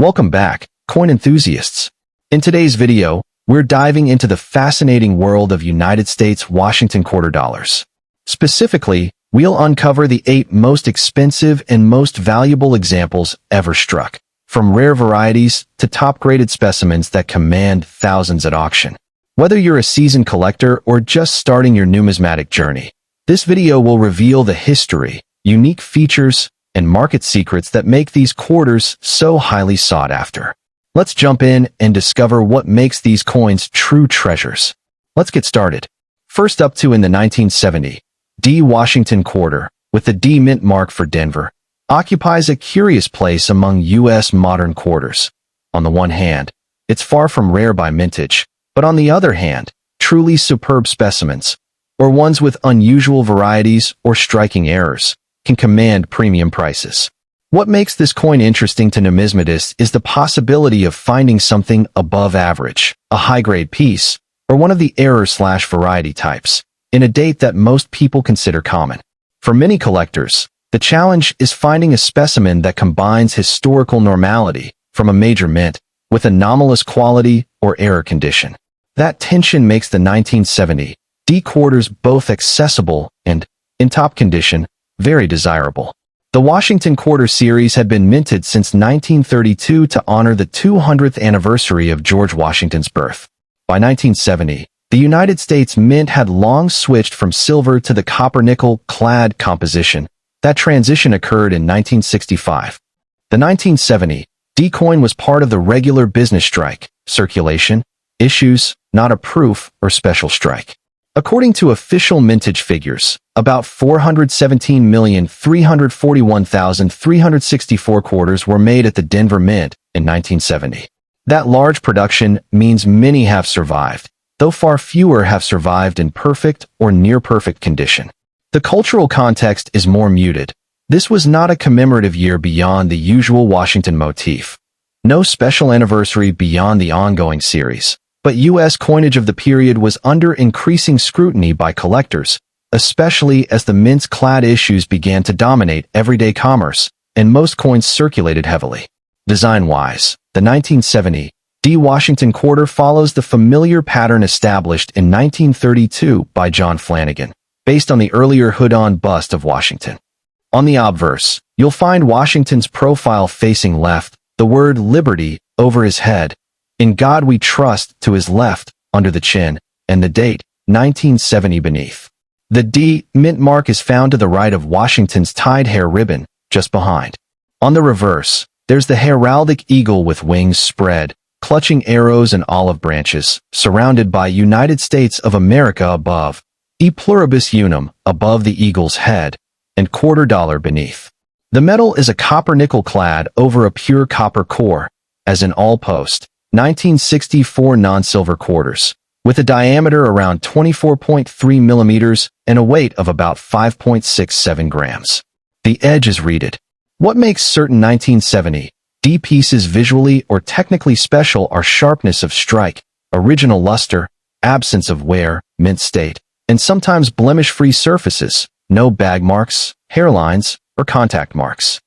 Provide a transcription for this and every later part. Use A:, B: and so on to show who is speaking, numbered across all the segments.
A: Welcome back, coin enthusiasts. In today's video, we're diving into the fascinating world of United States Washington quarter dollars. Specifically, we'll uncover the 8 most expensive and most valuable examples ever struck, from rare varieties to top-graded specimens that command thousands at auction. Whether you're a seasoned collector or just starting your numismatic journey, this video will reveal the history, unique features, and market secrets that make these quarters so highly sought after. Let's jump in and discover what makes these coins true treasures. Let's get started. First up in the 1970, D Washington quarter, with the D mint mark for Denver, occupies a curious place among U.S. modern quarters. On the one hand, it's far from rare by mintage, but on the other hand, truly superb specimens, or ones with unusual varieties or striking errors, can command premium prices. What makes this coin interesting to numismatists is the possibility of finding something above average, a high-grade piece, or one of the error/variety types, in a date that most people consider common. For many collectors, the challenge is finding a specimen that combines historical normality from a major mint with anomalous quality or error condition. That tension makes the 1970 D quarters both accessible and, in top condition, very desirable. The Washington Quarter series had been minted since 1932 to honor the 200th anniversary of George Washington's birth. By 1970, the United States Mint had long switched from silver to the copper-nickel clad composition. That transition occurred in 1965. The 1970 D coin was part of the regular business strike, circulation, issues, not a proof or special strike. According to official mintage figures, about 417,341,364 quarters were made at the Denver Mint in 1970. That large production means many have survived, though far fewer have survived in perfect or near-perfect condition. The cultural context is more muted. This was not a commemorative year beyond the usual Washington motif. No special anniversary beyond the ongoing series. But U.S. coinage of the period was under increasing scrutiny by collectors, especially as the mint's clad issues began to dominate everyday commerce, and most coins circulated heavily. Design-wise, the 1970 D Washington quarter follows the familiar pattern established in 1932 by John Flanagan, based on the earlier hood-on bust of Washington. On the obverse, you'll find Washington's profile facing left, the word Liberty over his head, "In God We Trust" to his left, under the chin, and the date, 1970 beneath. The D mint mark is found to the right of Washington's tied hair ribbon, just behind. On the reverse, there's the heraldic eagle with wings spread, clutching arrows and olive branches, surrounded by United States of America above, E pluribus unum above the eagle's head, and quarter dollar beneath. The metal is a copper-nickel clad over a pure copper core, as in all post 1964 non-silver quarters, with a diameter around 24.3 millimeters and a weight of about 5.67 grams. The edge is reeded. What makes certain 1970 D pieces visually or technically special are sharpness of strike, original luster, absence of wear, mint state, and sometimes blemish-free surfaces, no bag marks, hairlines, or contact marks.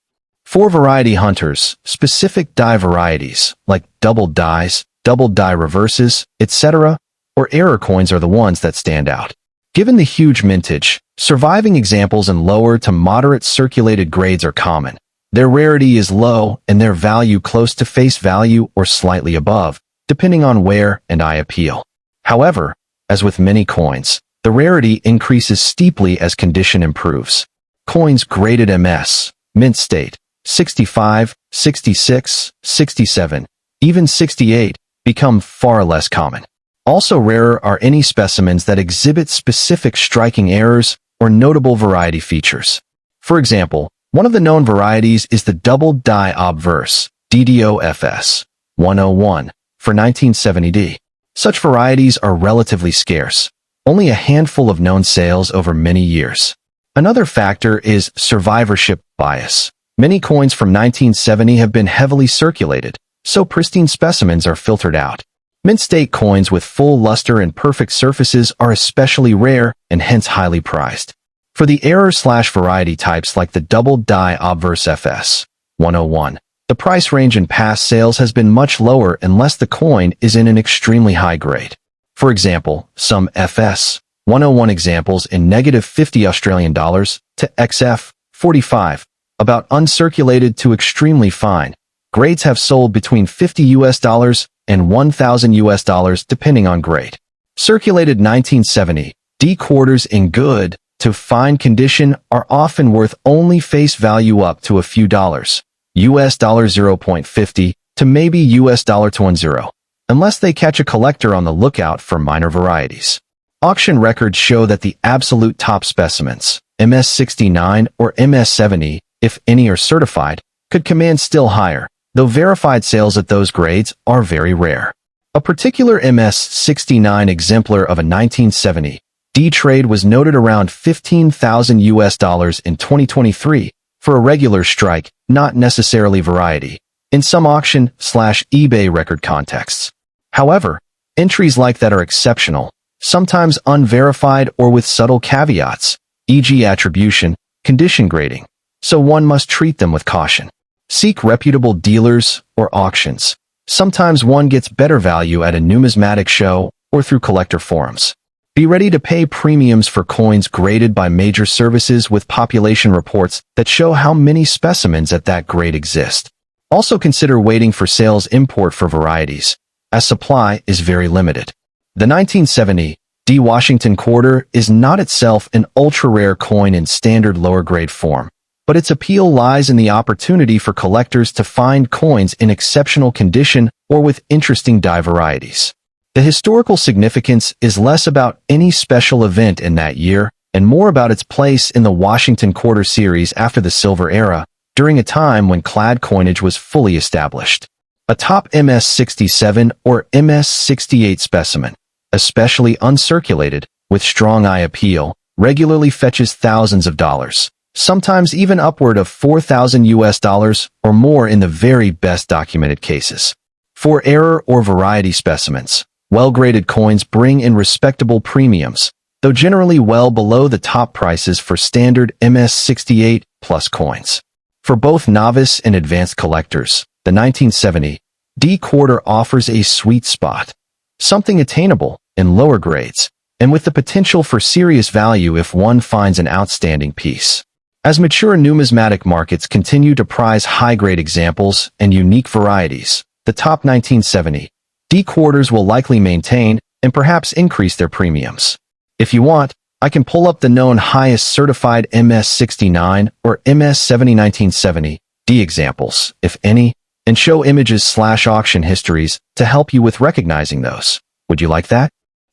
A: For variety hunters, specific die varieties, like double dies, double die reverses, etc., or error coins are the ones that stand out. Given the huge mintage, surviving examples in lower to moderate circulated grades are common. Their rarity is low and their value close to face value or slightly above, depending on wear and eye appeal. However, as with many coins, the rarity increases steeply as condition improves. Coins graded MS, mint state, 65, 66, 67, even 68, become far less common. Also rarer are any specimens that exhibit specific striking errors or notable variety features. For example, one of the known varieties is the double die obverse, DDOFS 101, for 1970 D. Such varieties are relatively scarce, only a handful of known sales over many years. Another factor is survivorship bias. Many coins from 1970 have been heavily circulated, so pristine specimens are filtered out. Mint state coins with full luster and perfect surfaces are especially rare and hence highly prized. For the error/variety types like the double die obverse FS 101, The price range in past sales has been much lower unless the coin is in an extremely high grade. For example, some FS 101 examples in -50 Australian dollars to XF 45, about uncirculated to extremely fine, grades have sold between $50 and $1,000 depending on grade. Circulated 1970 D quarters in good to fine condition are often worth only face value up to a few dollars, $0.50 to maybe $210, unless they catch a collector on the lookout for minor varieties. Auction records show that the absolute top specimens, MS69 or MS70, if any are certified, could command still higher, though verified sales at those grades are very rare. A particular MS69 exemplar of a 1970 D trade was noted around $15,000 in 2023 for a regular strike, not necessarily variety, in some auction/eBay record contexts. However, entries like that are exceptional, sometimes unverified or with subtle caveats, e.g. attribution, condition grading, so one must treat them with caution. Seek reputable dealers or auctions. Sometimes one gets better value at a numismatic show or through collector forums. Be ready to pay premiums for coins graded by major services with population reports that show how many specimens at that grade exist. Also consider waiting for sales import for varieties, as supply is very limited. The 1970 D Washington quarter is not itself an ultra-rare coin in standard lower-grade form, but its appeal lies in the opportunity for collectors to find coins in exceptional condition or with interesting dye varieties. The historical significance is less about any special event in that year and more about its place in the Washington Quarter series after the Silver Era, during a time when clad coinage was fully established. A top MS67 or MS68 specimen, especially uncirculated, with strong eye appeal, regularly fetches thousands of dollars, sometimes even upward of $4,000 or more in the very best documented cases. For error or variety specimens, well-graded coins bring in respectable premiums, though generally well below the top prices for standard MS68 plus coins. For both novice and advanced collectors, the 1970 D quarter offers a sweet spot, something attainable in lower grades, and with the potential for serious value if one finds an outstanding piece. As mature numismatic markets continue to prize high-grade examples and unique varieties, the top 1970 D quarters will likely maintain and perhaps increase their premiums. If you want, I can pull up the known highest certified MS69 or MS70 1970 D examples, if any, and show images/auction histories to help you with recognizing those. Would you like that?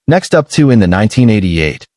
A: Next up in the 1988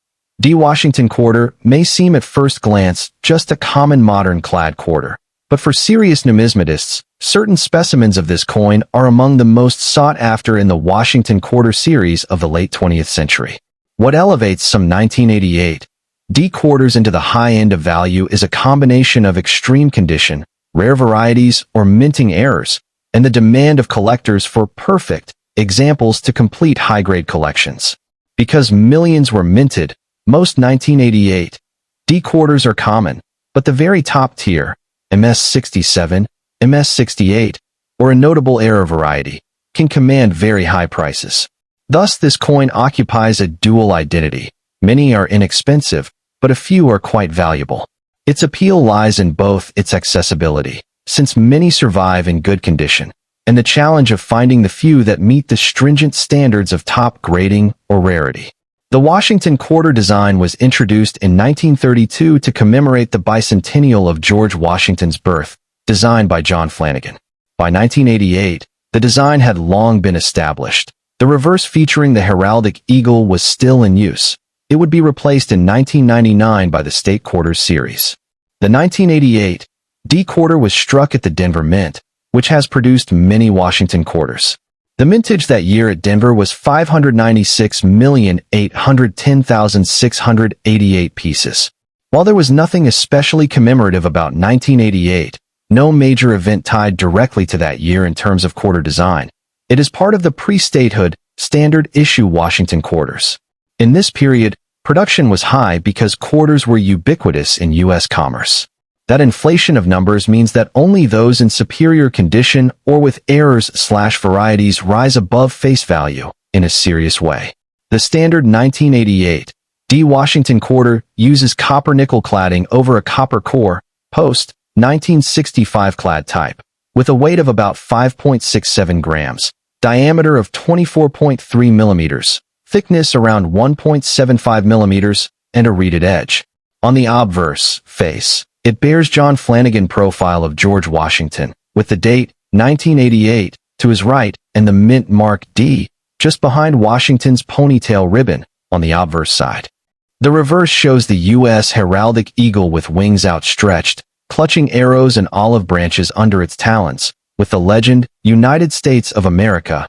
A: D Washington quarter may seem at first glance just a common modern clad quarter, but for serious numismatists, certain specimens of this coin are among the most sought after in the Washington Quarter series of the late 20th century. What elevates some 1988 D quarters into the high end of value is a combination of extreme condition, rare varieties, or minting errors, and the demand of collectors for perfect examples to complete high-grade collections. Because millions were minted, most 1988 D quarters are common, but the very top tier, MS67, MS68, or a notable error variety, can command very high prices. Thus, this coin occupies a dual identity. Many are inexpensive, but a few are quite valuable. Its appeal lies in both its accessibility, since many survive in good condition, and the challenge of finding the few that meet the stringent standards of top grading or rarity. The Washington Quarter design was introduced in 1932 to commemorate the bicentennial of George Washington's birth, designed by John Flanagan. By 1988, the design had long been established. The reverse featuring the heraldic eagle was still in use. It would be replaced in 1999 by the State Quarters series. The 1988 D quarter was struck at the Denver Mint, which has produced many Washington quarters. The mintage that year at Denver was 596,810,688 pieces. While there was nothing especially commemorative about 1988, no major event tied directly to that year in terms of quarter design, it is part of the pre-statehood, standard issue Washington quarters. In this period, production was high because quarters were ubiquitous in U.S. commerce. That inflation of numbers means that only those in superior condition or with errors/varieties rise above face value in a serious way. The standard 1988 D Washington quarter uses copper-nickel cladding over a copper core, post 1965 clad type, with a weight of about 5.67 grams, diameter of 24.3 millimeters, thickness around 1.75 millimeters, and a reeded edge. On the obverse face, it bears John Flanagan profile of George Washington, with the date 1988 to his right and the mint mark D just behind Washington's ponytail ribbon on the obverse side. The reverse shows the U.S. heraldic eagle with wings outstretched, clutching arrows and olive branches under its talons, with the legend, United States of America,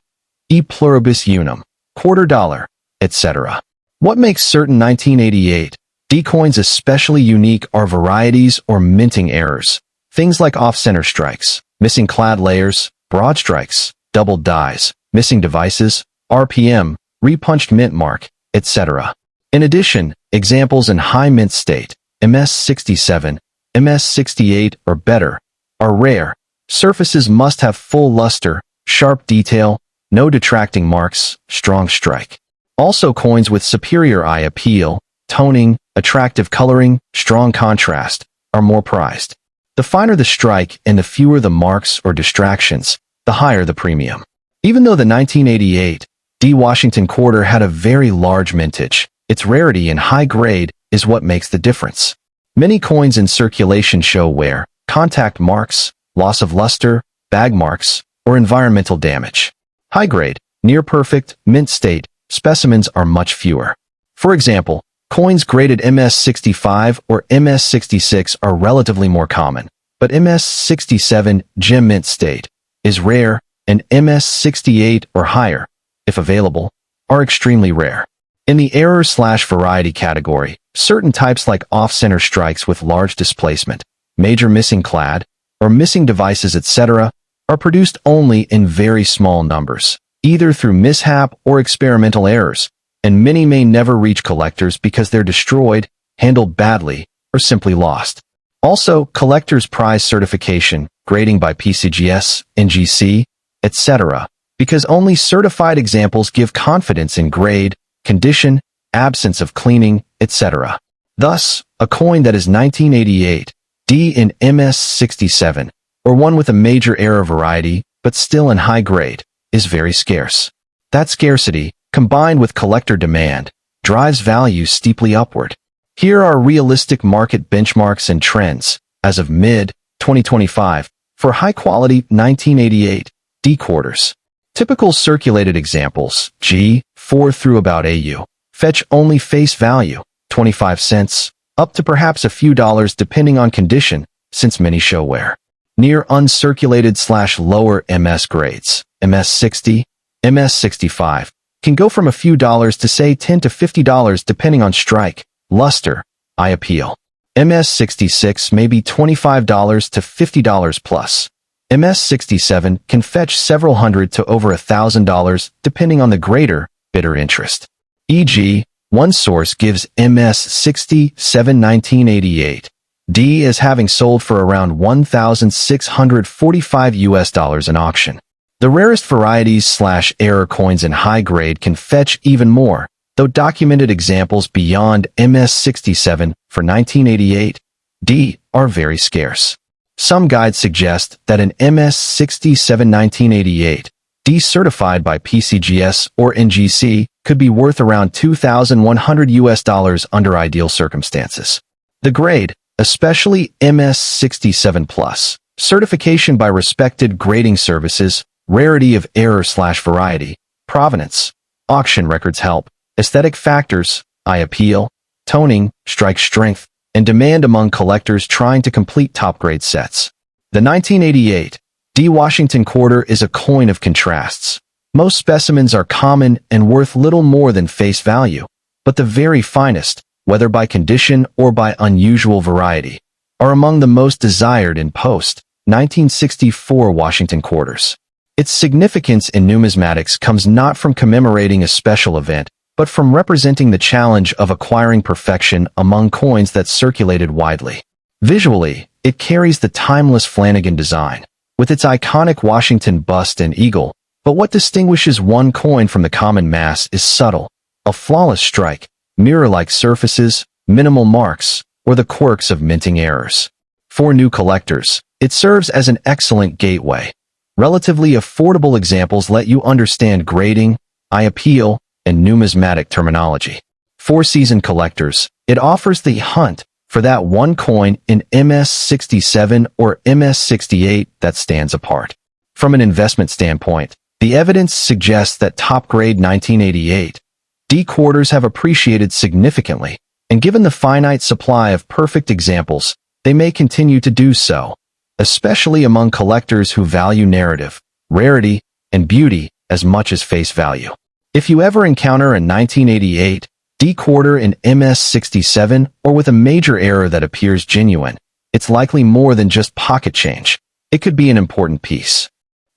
A: e pluribus unum, $quarter, etc. What makes certain 1988 D coins especially unique are varieties or minting errors, things like off-center strikes, missing clad layers, broad strikes, doubled dies, missing devices, RPM, repunched mint mark, etc. In addition, examples in high mint state, MS67, MS68 or better, are rare. Surfaces must have full luster, sharp detail, no detracting marks, strong strike. Also, coins with superior eye appeal, toning, attractive coloring, strong contrast, are more prized. The finer the strike and the fewer the marks or distractions, the higher the premium. Even though the 1988 D Washington quarter had a very large mintage, its rarity and high grade is what makes the difference. Many coins in circulation show wear, contact marks, loss of luster, bag marks, or environmental damage. High grade, near perfect, mint state specimens are much fewer. For example, coins graded MS65 or MS66 are relatively more common, but MS67 gem mint state is rare, and MS68 or higher, if available, are extremely rare. In the error/variety category, certain types like off-center strikes with large displacement, major missing clad, or missing devices, etc., are produced only in very small numbers, either through mishap or experimental errors, and many may never reach collectors because they're destroyed, handled badly, or simply lost. Also, collectors prize certification, grading by PCGS, NGC, etc., because only certified examples give confidence in grade, condition, absence of cleaning, etc. Thus, a coin that is 1988 D in MS67, or one with a major error variety, but still in high grade, is very scarce. That scarcity, combined with collector demand, drives value steeply upward. Here are realistic market benchmarks and trends, as of mid-2025, for high-quality 1988 D quarters. Typical circulated examples, G4 through about AU, fetch only face value, 25 cents, up to perhaps a few dollars depending on condition, since many show wear. Near uncirculated/lower MS grades, MS60, MS65, can go from a few dollars to say $10 to $50 depending on strike, luster, eye appeal. MS66 may be $25 to $50 plus. MS67 can fetch several hundred to over $1,000 depending on the greater bidder interest. E.g., one source gives MS67 1988 D as having sold for around $1,645 in auction. The rarest varieties/error coins in high grade can fetch even more, though documented examples beyond MS67 for 1988 D are very scarce. Some guides suggest that an MS67 1988 D certified by PCGS or NGC could be worth around $2,100 under ideal circumstances. The grade, especially MS67 plus, certification by respected grading services, rarity of error/variety, provenance, auction records help, aesthetic factors, eye appeal, toning, strike strength, and demand among collectors trying to complete top-grade sets. The 1988 D Washington quarter is a coin of contrasts. Most specimens are common and worth little more than face value, but the very finest, whether by condition or by unusual variety, are among the most desired in post-1964 Washington quarters. Its significance in numismatics comes not from commemorating a special event, but from representing the challenge of acquiring perfection among coins that circulated widely. Visually, It carries the timeless Flanagan design, with its iconic Washington bust and eagle, but what distinguishes one coin from the common mass is subtle, a flawless strike, mirror-like surfaces, minimal marks, or the quirks of minting errors. For new collectors, it serves as an excellent gateway. Relatively affordable examples let you understand grading, eye appeal, and numismatic terminology. For seasoned collectors, it offers the hunt for that one coin in MS67 or MS68 that stands apart. From an investment standpoint, the evidence suggests that top-grade 1988 D quarters have appreciated significantly, and given the finite supply of perfect examples, they may continue to do so, especially among collectors who value narrative, rarity, and beauty as much as face value. If you ever encounter a 1988 D quarter in MS67 or with a major error that appears genuine, it's likely more than just pocket change. It could be an important piece.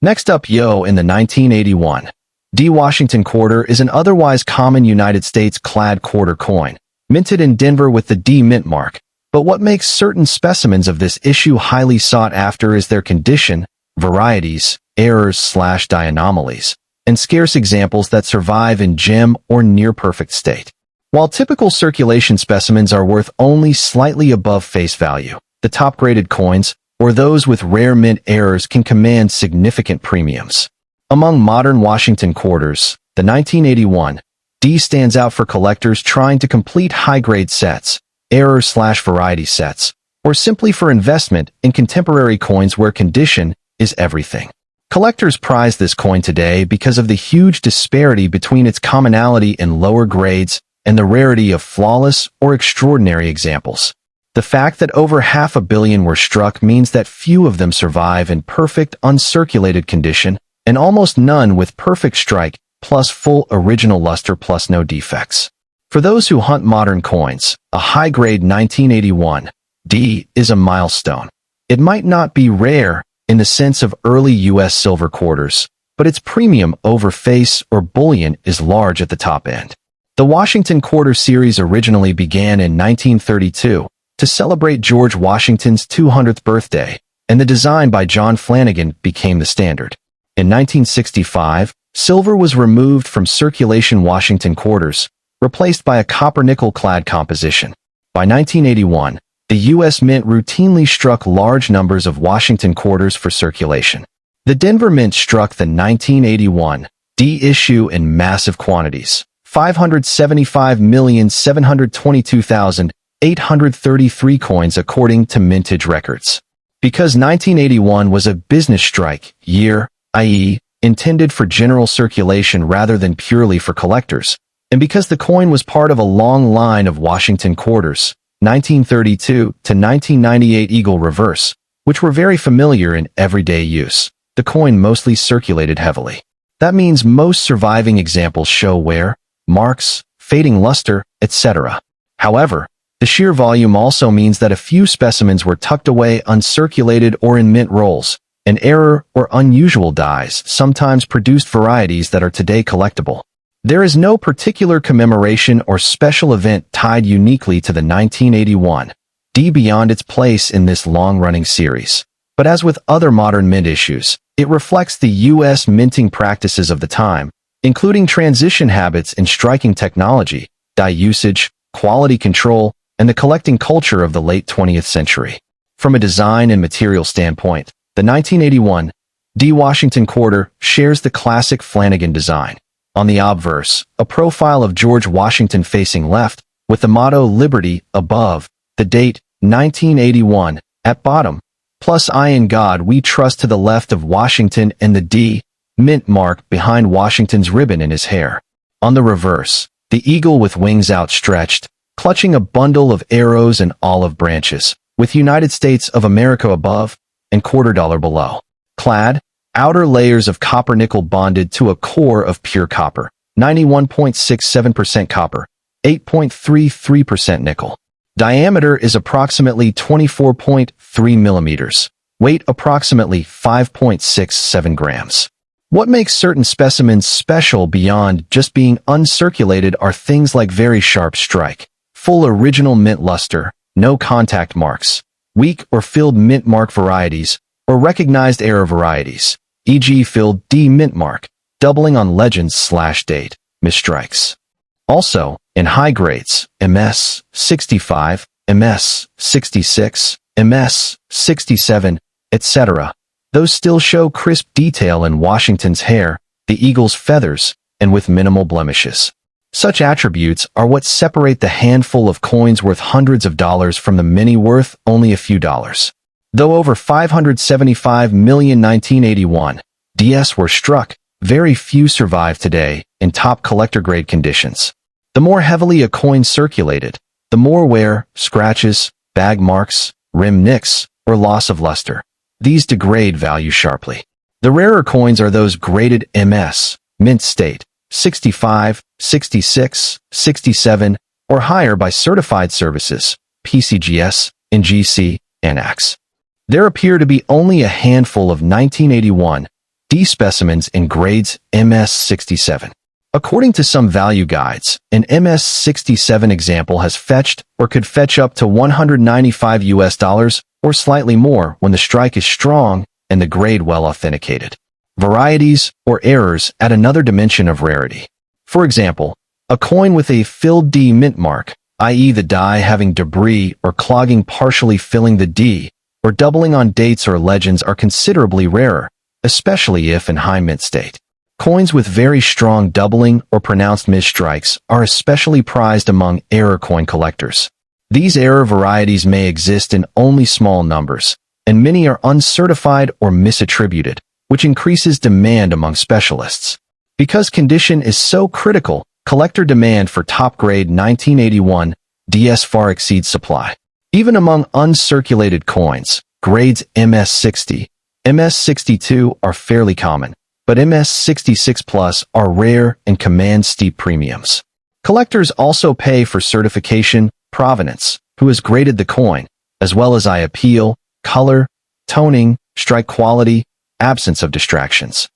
A: Next up, Yo in the 1981 D Washington quarter is an otherwise common United States clad quarter coin, minted in Denver with the D mint mark. But what makes certain specimens of this issue highly sought after is their condition, varieties, errors/die anomalies, and scarce examples that survive in gem or near-perfect state. While typical circulation specimens are worth only slightly above face value, the top-graded coins, or those with rare mint errors, can command significant premiums. Among modern Washington quarters, the 1981 D stands out for collectors trying to complete high-grade sets, error/variety sets, or simply for investment in contemporary coins where condition is everything. Collectors prize this coin today because of the huge disparity between its commonality in lower grades and the rarity of flawless or extraordinary examples. The fact that over 500 million were struck means that few of them survive in perfect uncirculated condition, and almost none with perfect strike plus full original luster plus no defects. For those who hunt modern coins, a high-grade 1981 D is a milestone. It might not be rare in the sense of early U.S. silver quarters, but its premium over face or bullion is large at the top end. The Washington Quarter series originally began in 1932 to celebrate George Washington's 200th birthday, and the design by John Flanagan became the standard. In 1965, silver was removed from circulation Washington quarters, replaced by a copper-nickel clad composition. By 1981, the U.S. Mint routinely struck large numbers of Washington quarters for circulation. The Denver Mint struck the 1981 D issue in massive quantities, 575,722,833 coins according to mintage records. Because 1981 was a business strike year, i.e., intended for general circulation rather than purely for collectors, and because the coin was part of a long line of Washington quarters, 1932 to 1998 Eagle Reverse, which were very familiar in everyday use, the coin mostly circulated heavily. That means most surviving examples show wear, marks, fading luster, etc. However, the sheer volume also means that a few specimens were tucked away uncirculated or in mint rolls, and error or unusual dies sometimes produced varieties that are today collectible. There is no particular commemoration or special event tied uniquely to the 1981 D beyond its place in this long-running series. But as with other modern mint issues, it reflects the U.S. minting practices of the time, including transition habits in striking technology, die usage, quality control, and the collecting culture of the late 20th century. From a design and material standpoint, the 1981 D Washington Quarter shares the classic Flanagan design. On the obverse, a profile of George Washington facing left, with the motto Liberty above, the date 1981 at bottom, plus I in God we trust to the left of Washington and the D mint mark behind Washington's ribbon in his hair. On the reverse, the eagle with wings outstretched, clutching a bundle of arrows and olive branches, with United States of America above and $quarter below. Clad, outer layers of copper-nickel bonded to a core of pure copper, 91.67% copper, 8.33% nickel. Diameter is approximately 24.3 millimeters. Weight approximately 5.67 grams. What makes certain specimens special beyond just being uncirculated are things like very sharp strike, full original mint luster, no contact marks, weak or filled mint mark varieties, or recognized error varieties, e.g. filled D mint mark, doubling on legends/date, misstrikes. Also, in high grades, MS 65, MS 66, MS 67, etc., those still show crisp detail in Washington's hair, the eagle's feathers, and with minimal blemishes. Such attributes are what separate the handful of coins worth hundreds of dollars from the many worth only a few dollars. Though over 575 million 1981 DS were struck, very few survive today in top collector-grade conditions. The more heavily a coin circulated, the more wear, scratches, bag marks, rim nicks, or loss of luster. These degrade value sharply. The rarer coins are those graded MS, mint state, 65, 66, 67, or higher by certified services, PCGS, NGC, and AX. There appear to be only a handful of 1981 D specimens in grades MS 67. According to some value guides, an MS 67 example has fetched or could fetch up to $195 or slightly more when the strike is strong and the grade well authenticated. Varieties or errors add another dimension of rarity. For example, a coin with a filled D mint mark, i.e. the die having debris or clogging partially filling the D, or doubling on dates or legends are considerably rarer, especially if in high mint state. Coins with very strong doubling or pronounced misstrikes are especially prized among error coin collectors. These error varieties may exist in only small numbers, and many are uncertified or misattributed, which increases demand among specialists. Because condition is so critical, collector demand for top-grade 1981 DS far exceeds supply. Even among uncirculated coins, grades MS60, MS62 are fairly common, but MS66 Plus are rare and command steep premiums. Collectors also pay for certification, provenance, who has graded the coin, as well as eye appeal, color, toning, strike quality, absence of distractions.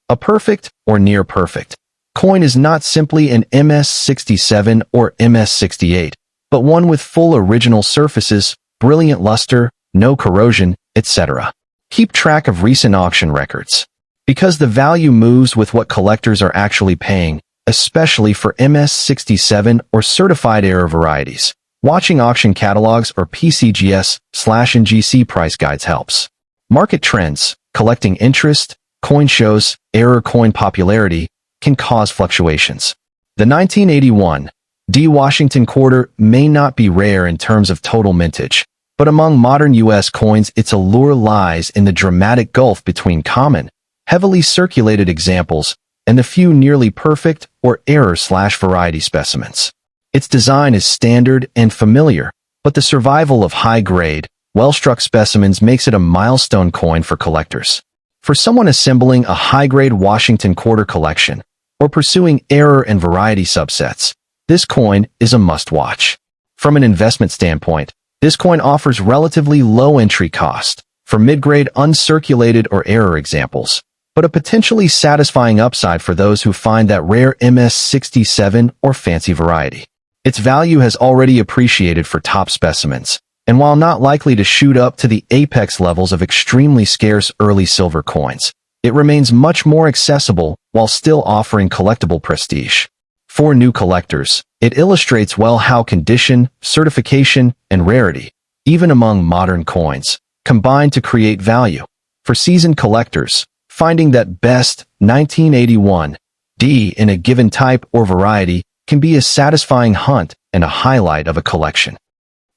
A: A perfect or near perfect coin is not simply an MS67 or MS68, but one with full original surfaces, brilliant luster, no corrosion, etc. Keep track of recent auction records. Because the value moves with what collectors are actually paying, especially for MS67 or certified error varieties, watching auction catalogs or PCGS/NGC price guides helps. Market trends, collecting interest, coin shows, error coin popularity can cause fluctuations. The 1981 D Washington quarter may not be rare in terms of total mintage, but among modern U.S. coins its allure lies in the dramatic gulf between common, heavily circulated examples and the few nearly perfect or error/variety specimens. Its design is standard and familiar, but the survival of high-grade, well-struck specimens makes it a milestone coin for collectors. For someone assembling a high-grade Washington quarter collection or pursuing error and variety subsets, this coin is a must-watch. From an investment standpoint, this coin offers relatively low entry cost for mid-grade uncirculated or error examples, but a potentially satisfying upside for those who find that rare MS67 or fancy variety. Its value has already appreciated for top specimens, and while not likely to shoot up to the apex levels of extremely scarce early silver coins, it remains much more accessible while still offering collectible prestige. For new collectors, it illustrates well how condition, certification, and rarity, even among modern coins, combine to create value. For seasoned collectors, finding that best 1981 D in a given type or variety can be a satisfying hunt and a highlight of a collection.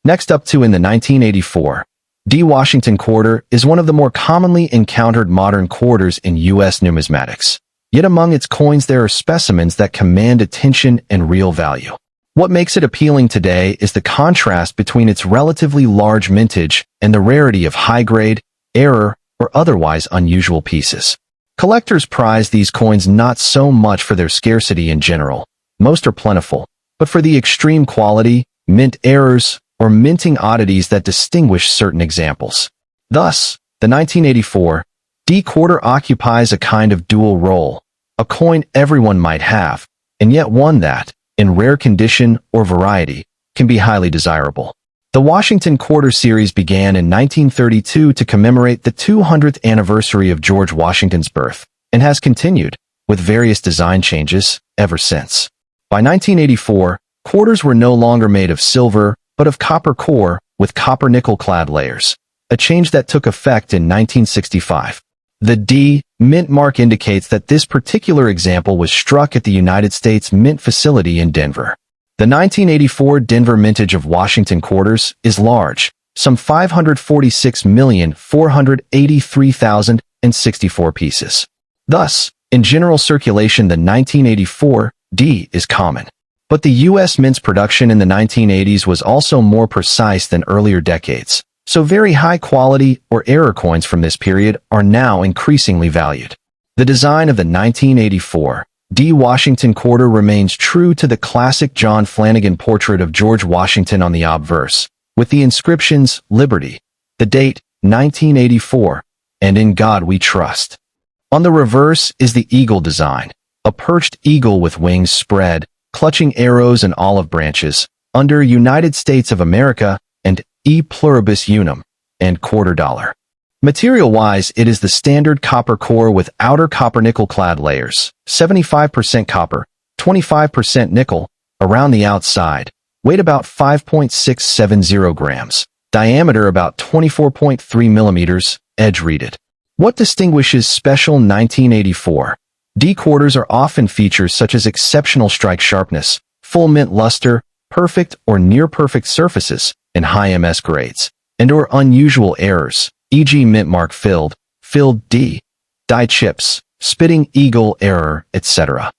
A: Next up in the 1984 D Washington quarter is one of the more commonly encountered modern quarters in U.S. numismatics. Yet among its coins there are specimens that command attention and real value. What makes it appealing today is the contrast between its relatively large mintage and the rarity of high-grade, error, or otherwise unusual pieces. Collectors prize these coins not so much for their scarcity in general, most are plentiful, but for the extreme quality, mint errors, or minting oddities that distinguish certain examples. Thus, the 1984 D quarter occupies a kind of dual role, a coin everyone might have, and yet one that, in rare condition or variety, can be highly desirable. The Washington Quarter series began in 1932 to commemorate the 200th anniversary of George Washington's birth, and has continued, with various design changes, ever since. By 1984, quarters were no longer made of silver, but of copper core with copper-nickel-clad layers, a change that took effect in 1965. The D Mint mark indicates that this particular example was struck at the United States Mint facility in Denver. The 1984 Denver mintage of Washington quarters is large, some 546,483,064 pieces. Thus, in general circulation, the 1984 D is common. But the U.S. Mint's production in the 1980s was also more precise than earlier decades, so very high quality or error coins from this period are now increasingly valued. The design of the 1984 D Washington quarter remains true to the classic John Flanagan portrait of George Washington on the obverse, with the inscriptions Liberty, the date 1984, and In God We Trust. On the reverse is the eagle design, a perched eagle with wings spread, clutching arrows and olive branches, under United States of America and E Pluribus Unum, and quarter dollar. Material-wise, it is the standard copper core with outer copper-nickel-clad layers, 75% copper, 25% nickel, around the outside, weight about 5.670 grams, diameter about 24.3 millimeters, edge-reeded. What distinguishes special 1984 D quarters are often features such as exceptional strike sharpness, full mint luster, perfect or near-perfect surfaces, and high MS grades, and/or unusual errors, e.g. mint mark filled D, die chips, spitting eagle error, etc.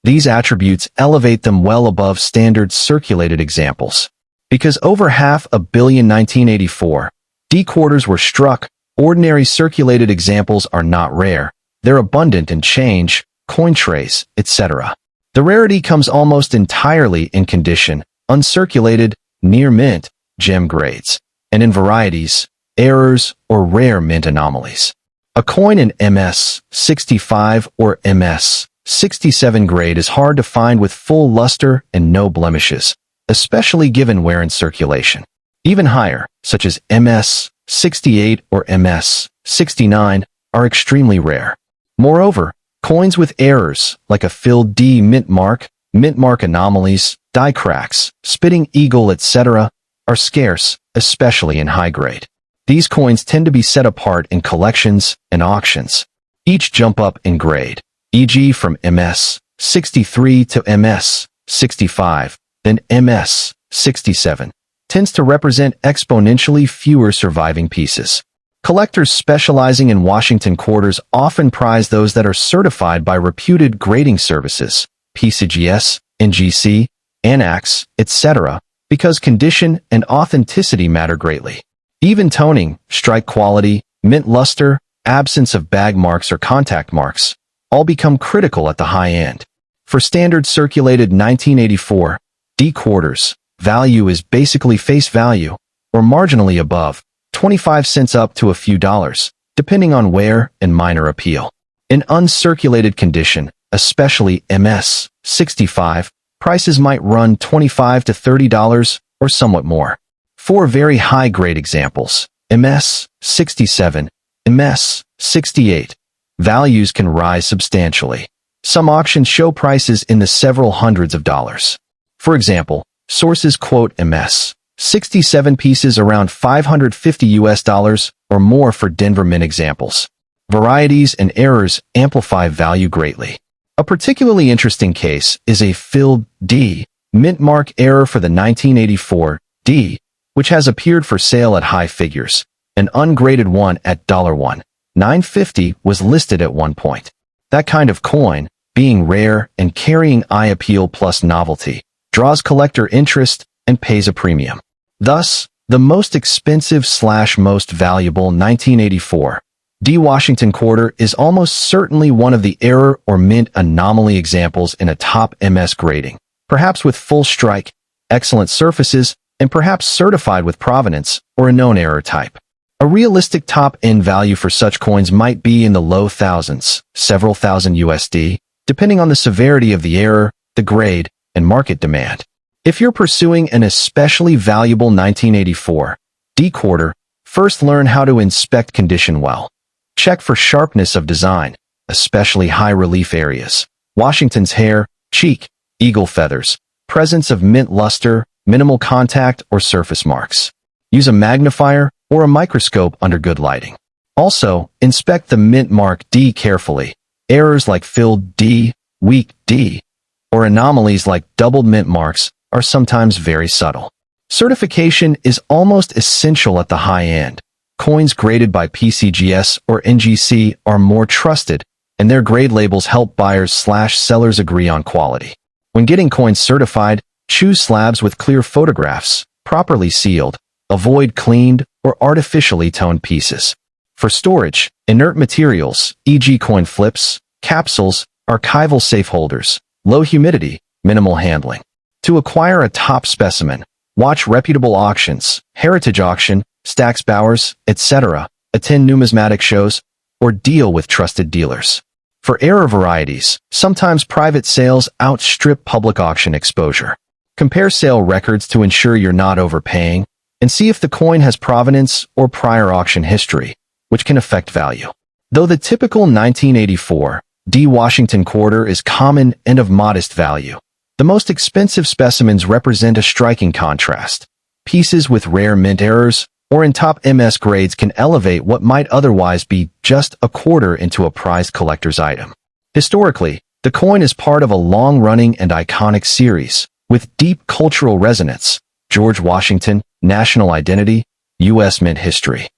A: These attributes elevate them well above standard circulated examples. Because over 500 million 1984 D quarters were struck, ordinary circulated examples are not rare. They're abundant in change, coin trace, etc. The rarity comes almost entirely in condition, uncirculated, near mint, gem grades, and in varieties, errors, or rare mint anomalies. A coin in MS 65 or MS 67 grade is hard to find with full luster and no blemishes, especially given wear in circulation. Even higher, such as MS 68 or MS 69, are extremely rare. Moreover, coins with errors, like a filled D mint mark anomalies, die cracks, spitting eagle, etc., are scarce, especially in high grade. These coins tend to be set apart in collections and auctions. Each jump up in grade, e.g. from MS 63 to MS 65, then MS 67, tends to represent exponentially fewer surviving pieces. Collectors specializing in Washington quarters often prize those that are certified by reputed grading services, PCGS, NGC, ANAX, etc., because condition and authenticity matter greatly. Even toning, strike quality, mint luster, absence of bag marks or contact marks, all become critical at the high end. For standard circulated 1984 D quarters, value is basically face value, or marginally above, 25 cents up to a few dollars, depending on wear and minor appeal. In uncirculated condition, especially MS 65, prices might run $25 to $30 or somewhat more. For very high-grade examples, MS 67, MS 68, values can rise substantially. Some auctions show prices in the several hundreds of dollars. For example, sources quote MS 67 pieces around $550 or more for Denver Mint examples. Varieties and errors amplify value greatly. A particularly interesting case is a filled D mint mark error for the 1984 D, which has appeared for sale at high figures. An ungraded one at $1.950 was listed at one point. That kind of coin, being rare and carrying eye appeal plus novelty, draws collector interest and pays a premium. Thus, the most expensive / most valuable 1984 D Washington quarter is almost certainly one of the error or mint anomaly examples in a top MS grading, perhaps with full strike, excellent surfaces, and perhaps certified with provenance or a known error type. A realistic top-end value for such coins might be in the low thousands, several thousand USD, depending on the severity of the error, the grade, and market demand. If you're pursuing an especially valuable 1984 D quarter, first learn how to inspect condition well. Check for sharpness of design, especially high relief areas. Washington's hair, cheek, eagle feathers, presence of mint luster, minimal contact or surface marks. Use a magnifier or a microscope under good lighting. Also, inspect the mint mark D carefully. Errors like filled D, weak D, or anomalies like doubled mint marks are sometimes very subtle. Certification is almost essential at the high end. Coins graded by PCGS or NGC are more trusted, and their grade labels help buyers/sellers agree on quality. When getting coins certified, choose slabs with clear photographs, properly sealed. Avoid cleaned or artificially toned pieces. For storage, inert materials, e.g. coin flips, capsules, archival safe holders, low humidity, minimal handling. To acquire a top specimen, watch reputable auctions, Heritage Auction, Stax Bowers, etc., attend numismatic shows, or deal with trusted dealers. For error varieties, sometimes private sales outstrip public auction exposure. Compare sale records to ensure you're not overpaying, and see if the coin has provenance or prior auction history, which can affect value. Though the typical 1984 D Washington quarter is common and of modest value, the most expensive specimens represent a striking contrast. Pieces with rare mint errors or in top MS grades can elevate what might otherwise be just a quarter into a prized collector's item. Historically, the coin is part of a long-running and iconic series with deep cultural resonance. George Washington, National Identity, U.S. Mint History.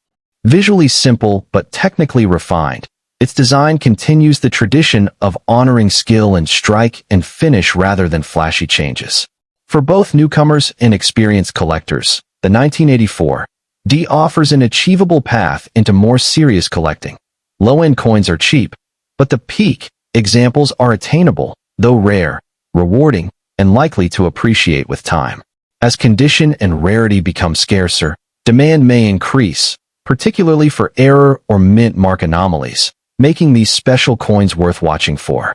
A: Visually simple but technically refined, its design continues the tradition of honoring skill in strike and finish rather than flashy changes. For both newcomers and experienced collectors, the 1984 D offers an achievable path into more serious collecting. Low-end coins are cheap, but the peak examples are attainable, though rare, rewarding, and likely to appreciate with time. As condition and rarity become scarcer, demand may increase, particularly for error or mint mark anomalies, making these special coins worth watching for.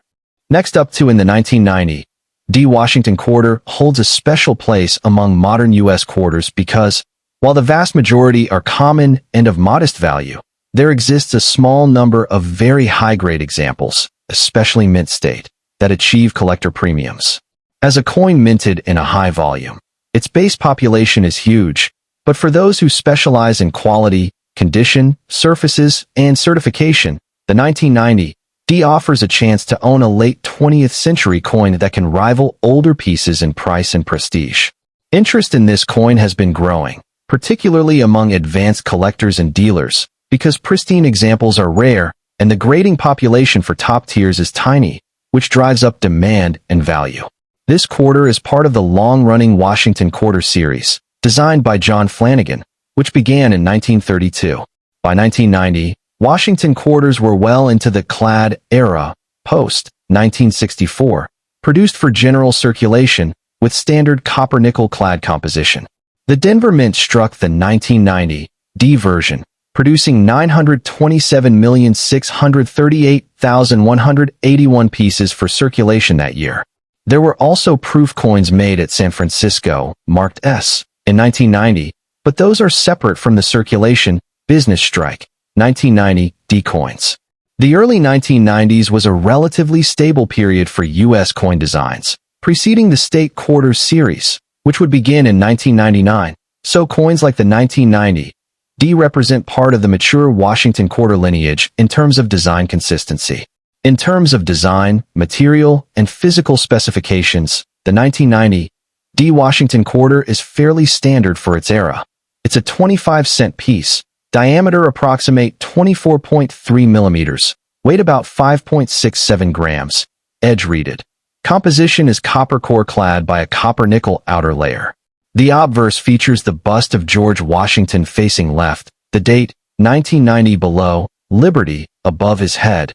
A: Next up in the 1990, D Washington quarter holds a special place among modern U.S. quarters because, while the vast majority are common and of modest value, there exists a small number of very high-grade examples, especially mint state, that achieve collector premiums. As a coin minted in a high volume, its base population is huge, but for those who specialize in quality, condition, surfaces, and certification, the 1990 D offers a chance to own a late 20th century coin that can rival older pieces in price and prestige. Interest in this coin has been growing, particularly among advanced collectors and dealers, because pristine examples are rare and the grading population for top tiers is tiny, which drives up demand and value. This quarter is part of the long-running Washington Quarter series, designed by John Flanagan, which began in 1932. By 1990, Washington quarters were well into the clad era, post-1964, produced for general circulation with standard copper-nickel clad composition. The Denver Mint struck the 1990 D version, producing 927,638,181 pieces for circulation that year. There were also proof coins made at San Francisco, marked S, in 1990, but those are separate from the circulation business strike 1990 D coins. The early 1990s was a relatively stable period for U.S. coin designs, preceding the State Quarter series, which would begin in 1999, so coins like the 1990 D represent part of the mature Washington Quarter lineage in terms of design consistency. In terms of design, material, and physical specifications, the 1990 D Washington Quarter is fairly standard for its era. It's a 25-cent piece, diameter approximate 24.3 millimeters, weight about 5.67 grams, edge-reeded. Composition is copper core clad by a copper-nickel outer layer. The obverse features the bust of George Washington facing left, the date, 1990 below, Liberty, above his head.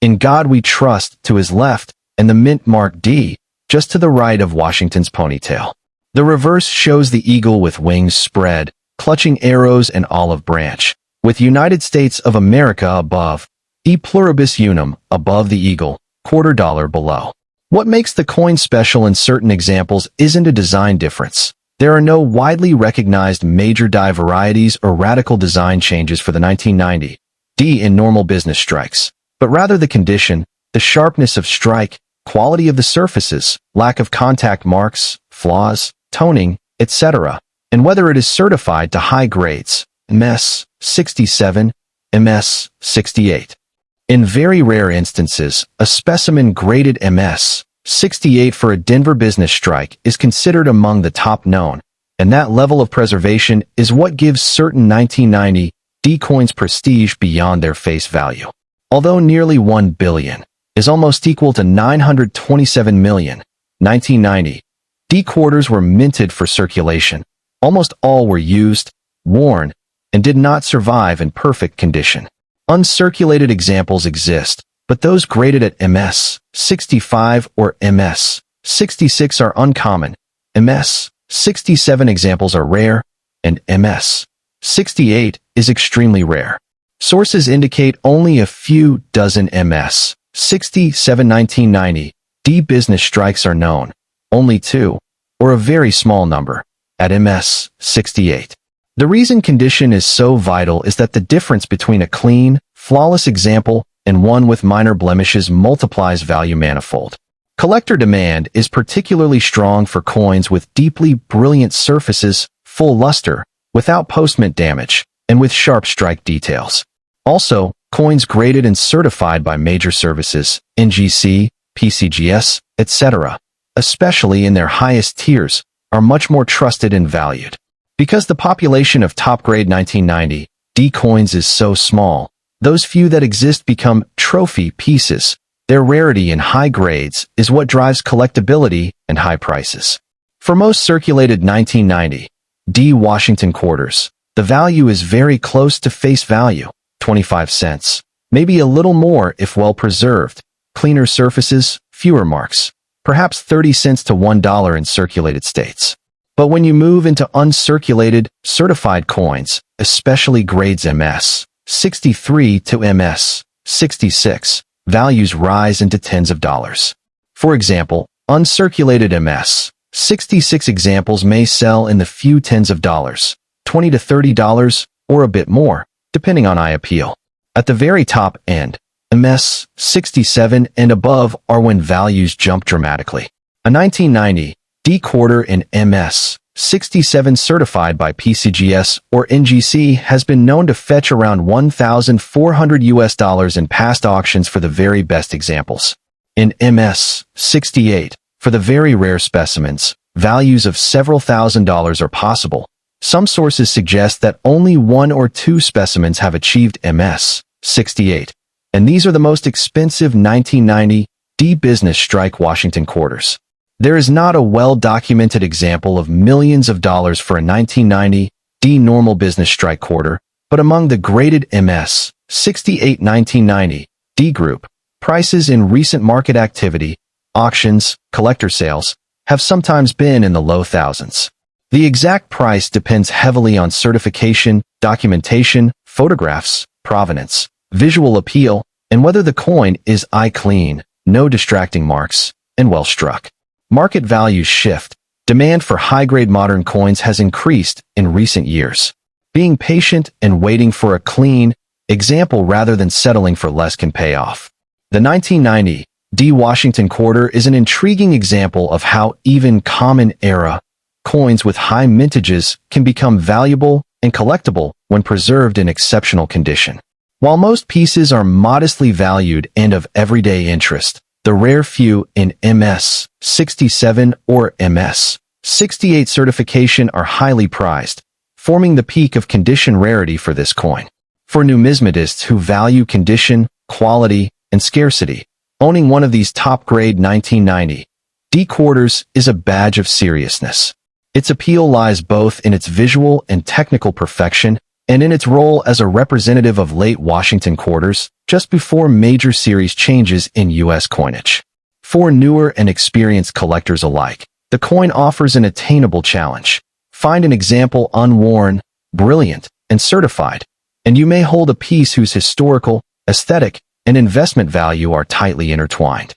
A: In God We Trust to his left, and the mint mark D, just to the right of Washington's ponytail. The reverse shows the eagle with wings spread, clutching arrows and olive branch, with United States of America above, E pluribus unum above the eagle, $quarter below. What makes the coin special in certain examples isn't a design difference. There are no widely recognized major die varieties or radical design changes for the 1990 D in normal business strikes, but rather the condition, the sharpness of strike, quality of the surfaces, lack of contact marks, flaws, toning, etc., and whether it is certified to high grades, MS 67, MS 68. In very rare instances, a specimen graded MS 68 for a Denver business strike is considered among the top known, and that level of preservation is what gives certain 1990 D coins prestige beyond their face value. Although nearly 1 billion is almost equal to 927 million, 1990 D quarters were minted for circulation. Almost all were used, worn, and did not survive in perfect condition. Uncirculated examples exist, but those graded at MS 65 or MS 66 are uncommon. MS 67 examples are rare, and MS 68 is extremely rare. Sources indicate only a few dozen MS 67 1990 D business strikes are known, only 2, or a very small number, at MS 68. The reason condition is so vital is that the difference between a clean, flawless example and one with minor blemishes multiplies value manifold. Collector demand is particularly strong for coins with deeply brilliant surfaces, full luster, without postment damage, and with sharp strike details. Also, coins graded and certified by major services, NGC, PCGS, etc., especially in their highest tiers, are much more trusted and valued. Because the population of top-grade 1990 D coins is so small, those few that exist become trophy pieces. Their rarity in high grades is what drives collectability and high prices. For most circulated 1990 D Washington quarters, the value is very close to face value, 25 cents, maybe a little more if well preserved, cleaner surfaces, fewer marks, perhaps 30 cents to $1 in circulated states. But when you move into uncirculated, certified coins, especially grades MS 63 to MS 66, values rise into tens of dollars. For example, uncirculated MS 66 examples may sell in the few tens of dollars, $20 to $30, or a bit more, depending on eye appeal. At the very top end, MS 67 and above are when values jump dramatically. A 1990 D quarter in MS 67 certified by PCGS or NGC has been known to fetch around $1,400 in past auctions for the very best examples. In MS 68, for the very rare specimens, values of several $1,000s are possible. Some sources suggest that only 1 or 2 specimens have achieved MS 68, and these are the most expensive 1990 D business strike Washington quarters. There is not a well-documented example of millions of dollars for a 1990 D normal business strike quarter, but among the graded MS 68 1990 D group, prices in recent market activity, auctions, collector sales, have sometimes been in the low thousands. The exact price depends heavily on certification, documentation, photographs, provenance, visual appeal, and whether the coin is eye clean, no distracting marks, and well struck. Market values shift. Demand for high-grade modern coins has increased in recent years. Being patient and waiting for a clean example rather than settling for less can pay off. The 1990 D Washington quarter is an intriguing example of how even common era coins with high mintages can become valuable and collectible when preserved in exceptional condition. While most pieces are modestly valued and of everyday interest, the rare few in MS 67 or MS 68 certification are highly prized, forming the peak of condition rarity for this coin. For numismatists who value condition, quality, and scarcity, owning one of these top-grade 1990 D quarters is a badge of seriousness. Its appeal lies both in its visual and technical perfection and in its role as a representative of late Washington quarters just before major series changes in U.S. coinage. For newer and experienced collectors alike, the coin offers an attainable challenge. Find an example unworn, brilliant, and certified, and you may hold a piece whose historical, aesthetic, and investment value are tightly intertwined.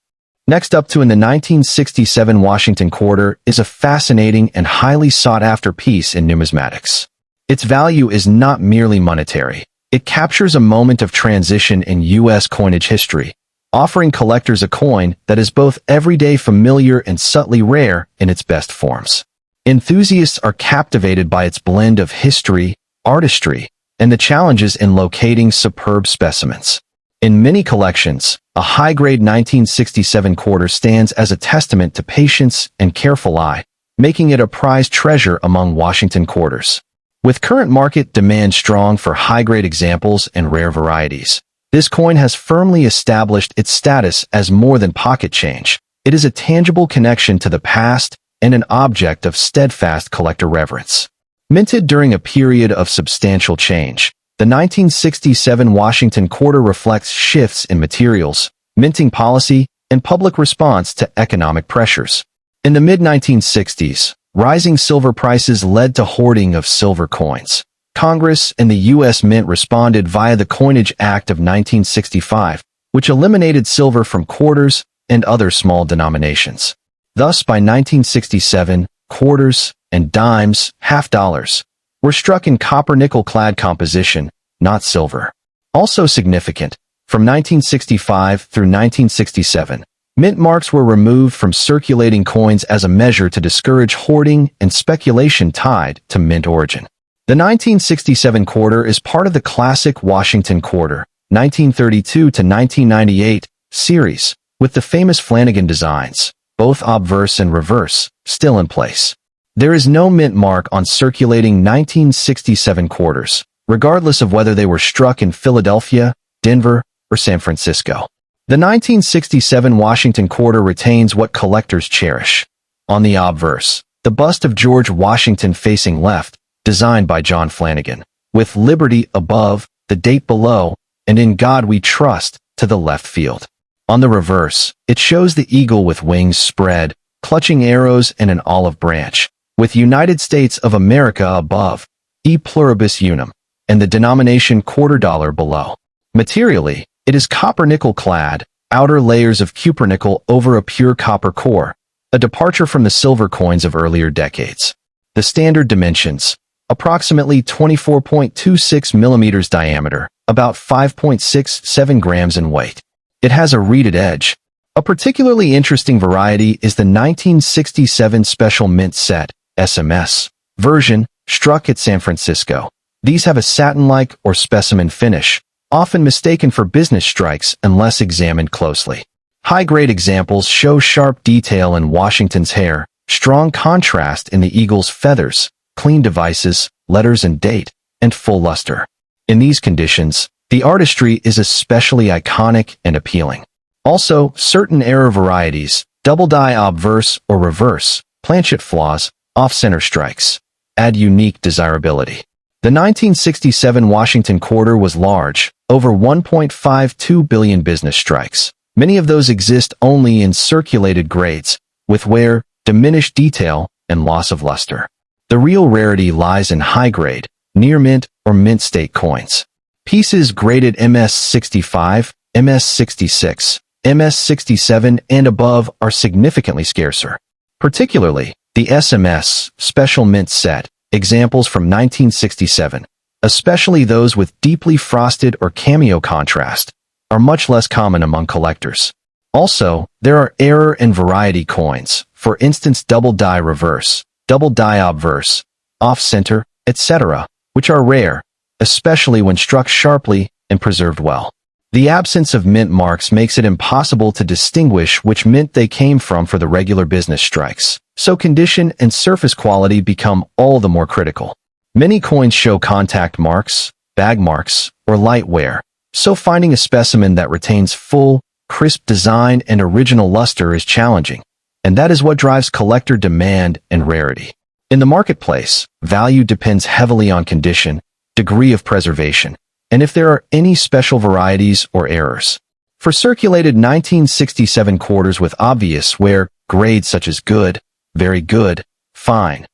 A: Next up to in the 1967 Washington quarter is a fascinating and highly sought-after piece in numismatics. Its value is not merely monetary. It captures a moment of transition in U.S. coinage history, offering collectors a coin that is both everyday familiar and subtly rare in its best forms. Enthusiasts are captivated by its blend of history, artistry, and the challenges in locating superb specimens. In many collections, a high-grade 1967 quarter stands as a testament to patience and careful eye, making it a prized treasure among Washington quarters. With current market demand strong for high-grade examples and rare varieties, this coin has firmly established its status as more than pocket change. It is a tangible connection to the past and an object of steadfast collector reverence. Minted during a period of substantial change, the 1967 Washington quarter reflects shifts in materials, minting policy, and public response to economic pressures. In the mid-1960s, rising silver prices led to hoarding of silver coins. Congress and the U.S. Mint responded via the Coinage Act of 1965, which eliminated silver from quarters and other small denominations. Thus, by 1967, quarters and dimes, half dollars, were struck in copper-nickel-clad composition, not silver. Also significant, from 1965 through 1967, mint marks were removed from circulating coins as a measure to discourage hoarding and speculation tied to mint origin. The 1967 quarter is part of the classic Washington quarter, 1932 to 1998, series, with the famous Flanagan designs, both obverse and reverse, still in place. There is no mint mark on circulating 1967 quarters, regardless of whether they were struck in Philadelphia, Denver, or San Francisco. The 1967 Washington quarter retains what collectors cherish. On the obverse, the bust of George Washington facing left, designed by John Flanagan, with Liberty above, the date below, and In God We Trust to the left field. On the reverse, it shows the eagle with wings spread, clutching arrows and an olive branch, with United States of America above, E pluribus unum, and the denomination $quarter below. Materially, it is copper-nickel clad, outer layers of cupronickel over a pure copper core, a departure from the silver coins of earlier decades. The standard dimensions, approximately 24.26 millimeters diameter, about 5.67 grams in weight. It has a reeded edge. A particularly interesting variety is the 1967 Special Mint Set, SMS, version, struck at San Francisco. These have a satin-like or specimen finish, often mistaken for business strikes unless examined closely. High-grade examples show sharp detail in Washington's hair, strong contrast in the eagle's feathers, clean devices, letters and date, and full luster. In these conditions, the artistry is especially iconic and appealing. Also, certain error varieties, double die obverse or reverse, planchet flaws, off-center strikes, add unique desirability. The 1967 Washington quarter was large, over 1.52 billion business strikes. Many of those exist only in circulated grades, with wear, diminished detail, and loss of luster. The real rarity lies in high-grade, near-mint, or mint-state coins. Pieces graded MS-65, MS-66, MS-67, and above are significantly scarcer. Particularly, the SMS, Special Mint Set, examples from 1967, especially those with deeply frosted or cameo contrast, are much less common among collectors. Also, there are error and variety coins, for instance double die reverse, double die obverse, off-center, etc., which are rare, especially when struck sharply and preserved well. The absence of mint marks makes it impossible to distinguish which mint they came from for the regular business strikes, so condition and surface quality become all the more critical. Many coins show contact marks, bag marks, or light wear, so finding a specimen that retains full, crisp design and original luster is challenging, and that is what drives collector demand and rarity. In the marketplace, value depends heavily on condition, degree of preservation, and if there are any special varieties or errors. For circulated 1967 quarters with obvious wear, grades such as good, very good, fine,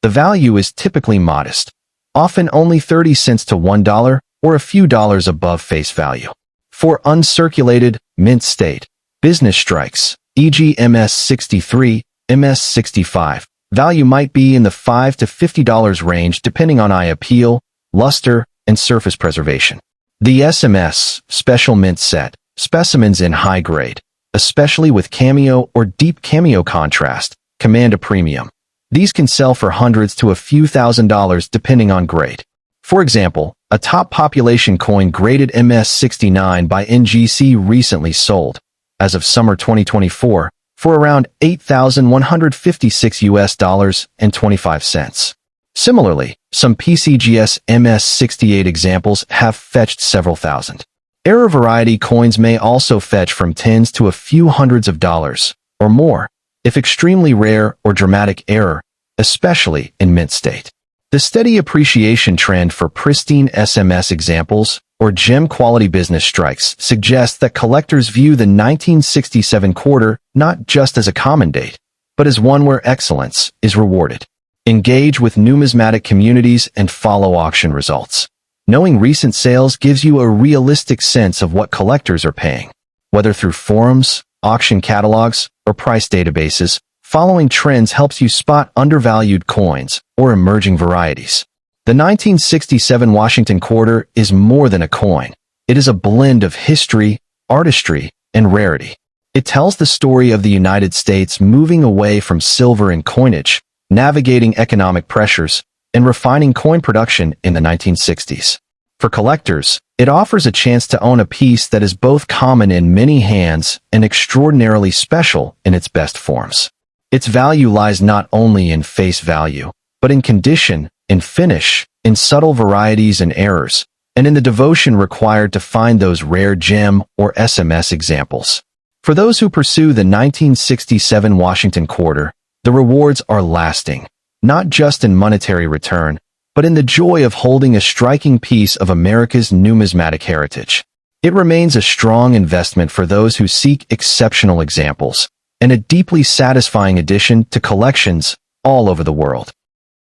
A: the value is typically modest, often only 30 cents to $1 or a few dollars above face value. For uncirculated, mint state, business strikes, e.g. MS-63, MS-65. Value might be in the $5 to $50 range depending on eye appeal, luster, and surface preservation. The SMS, Special Mint Set, specimens in high grade, especially with cameo or deep cameo contrast, command a premium. These can sell for hundreds to a few $1,000s depending on grade. For example, a top population coin graded MS-69 by NGC recently sold, as of summer 2024, for around $8,156 and 25 cents. Similarly, some PCGS MS-68 examples have fetched several thousand. Error variety coins may also fetch from tens to a few hundreds of dollars, or more, if extremely rare or dramatic error, especially in mint state. The steady appreciation trend for pristine SMS examples, or gem quality business strikes, suggests that collectors view the 1967 quarter not just as a common date, but as one where excellence is rewarded. Engage with numismatic communities and follow auction results. Knowing recent sales gives you a realistic sense of what collectors are paying. Whether through forums, auction catalogs, or price databases, following trends helps you spot undervalued coins or emerging varieties. The 1967 Washington Quarter is more than a coin. It is a blend of history, artistry, and rarity. It tells the story of the United States moving away from silver in coinage, navigating economic pressures, and refining coin production in the 1960s. For collectors, it offers a chance to own a piece that is both common in many hands and extraordinarily special in its best forms. Its value lies not only in face value, but in condition, in finish, in subtle varieties and errors, and in the devotion required to find those rare gem or SMS examples. For those who pursue the 1967 Washington Quarter, the rewards are lasting, not just in monetary return, but in the joy of holding a striking piece of America's numismatic heritage. It remains a strong investment for those who seek exceptional examples, and a deeply satisfying addition to collections all over the world.